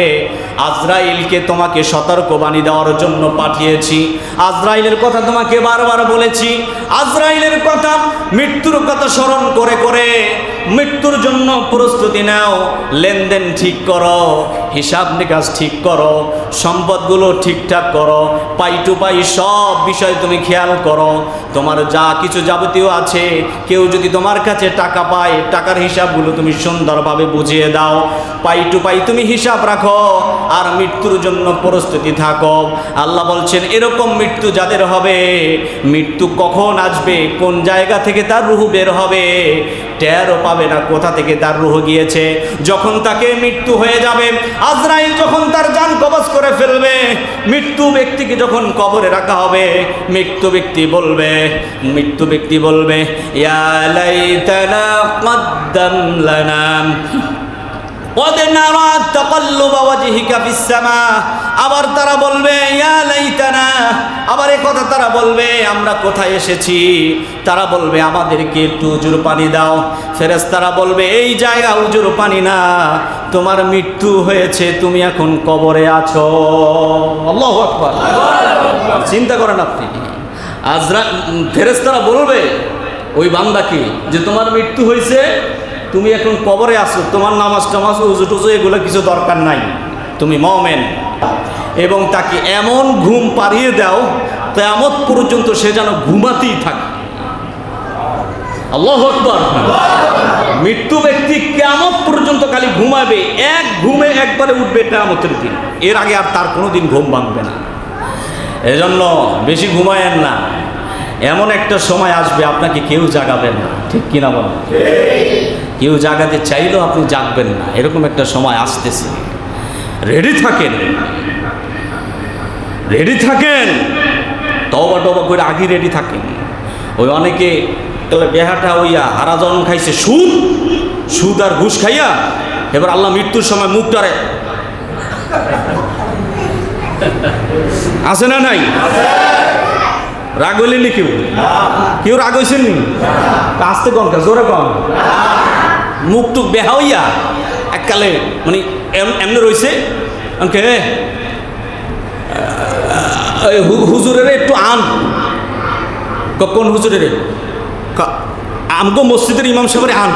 আজরাইলকে তোমাকে সতর্কবাণী দেওয়ার জন্য পাঠিয়েছি। আজরাইলের কথা তোমাকে বারবার বলেছি, আজরাইলের কথা, মৃত্যুর কথা স্মরণ করে করে মৃত্যুর জন্য প্রস্তুতি নাও, লেনদেন ঠিক করো, হিসাব নিকাশ ঠিক করো, সম্পদগুলো ঠিকঠাক করো, পাই টু পাই সব বিষয় তুমি খেয়াল করো, তোমার যা কিছু যাবতীয় আছে, কেউ যদি তোমার কাছে টাকা পায় টাকার হিসাবগুলো তুমি সুন্দরভাবে বুঝিয়ে দাও, পাই টু পাই তুমি হিসাব রাখো, আর মৃত্যুর জন্য প্রস্তুতি থাকো। আল্লাহ বলছেন এরকম মৃত্যু যাদের হবে, মৃত্যু কখন আসবে, কোন জায়গা থেকে তার রূহ বের হবে টেরও পাবে না কোথা থেকে তার রূহ গিয়েছে। যখন তাকে মৃত্যু হয়ে যাবে, আজরাইল যখন তার জান কবজ করে ফেলবে, মৃত্যু ব্যক্তিকে যখন কবরে রাখা হবে, মৃত্যু ব্যক্তি বলবে ইয়া লাইতানা কদ্দাম লানা ওয়াদ নারা তাকাল্লুবা ওয়াজহিকা ফিস সামা। আবার তারা বলবে ইয়া লাইতানা, আবার এই কথা তারা বলবে আমরা কোথায় এসেছি, তারা বলবে আমাদেরকে একটু উজুর পানি দাও। ফেরেশতারা বলবে এই জায়গা উজুর পানি না, তোমার মৃত্যু হয়েছে, তুমি এখন কবরে আছো। আল্লাহু আকবার, চিন্তা করেন আপনি। ফেরেশতারা বলবে ওই বান্দাকে যে তোমার মৃত্যু হয়েছে, তুমি এখন কবরে আসো, তোমার নামাজ টামাজ উজু টুজু এগুলো কিছু দরকার নাই, তুমি মুমিন। এবং তাকে এমন ঘুম পাড়িয়ে দাও কিয়ামত পর্যন্ত সে যেন ঘুমাতেই থাকে। আল্লাহু আকবার। মৃত্যু ব্যক্তি কিয়ামত পর্যন্ত খালি ঘুমাবে, এক ঘুমে একবারে উঠবে কিয়ামতের দিন, এর আগে আর তার কোনোদিন ঘুম ভাঙবে না। এজন্য বেশি ঘুমায়েন না, এমন একটা সময় আসবে আপনাকে কেউ জাগাবেন না, ঠিক কিনা বলেন? কেউ জাগাতে চাইলেও আপনি জাগবেন না, এরকম একটা সময় আসতেছে। রেডি থাকেন, তওবা করে আগে রেডি থাকেন। ওই অনেকে বেহাটা হইয়া হারাজন খাইছে সুদ আর ঘুষ খাইয়া, এবার আল্লাহ মৃত্যুর সময় মুখটারে আছে না নাই? রাগ হইলেন নি? কেউ রাগ হয়েছেন নি? আসতে কন, জোরে কন। মুখ টুক বেহা হইয়া এককালে মানে এমনি রয়েছে, হুজুরের একটু আন। কোন হুজুরের? আমগো মসজিদের ইমাম সাহেবের আন,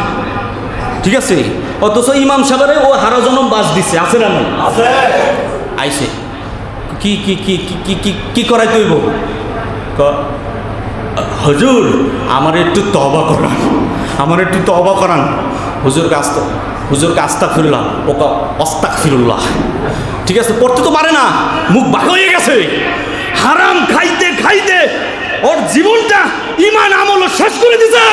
ঠিক আছে? অথচ ইমাম সাহেবের ও হারা জনম বাস দিছে, আছে না নাই? আইসে কি কি কি কি কি কি করাই তৈব? হুজুর আমার একটু তওবা করান, হুজুরকে আস্তাগফিরুল্লাহ, ওকে আস্তাগফিরুল্লাহ, ঠিক আছে? পড়তে তো পারে না, মুখ বাঁকা হয়ে গেছে, হারাম খাইতে খাইতে ওর জীবনটা ইমান আমল শেষ করে দিছে।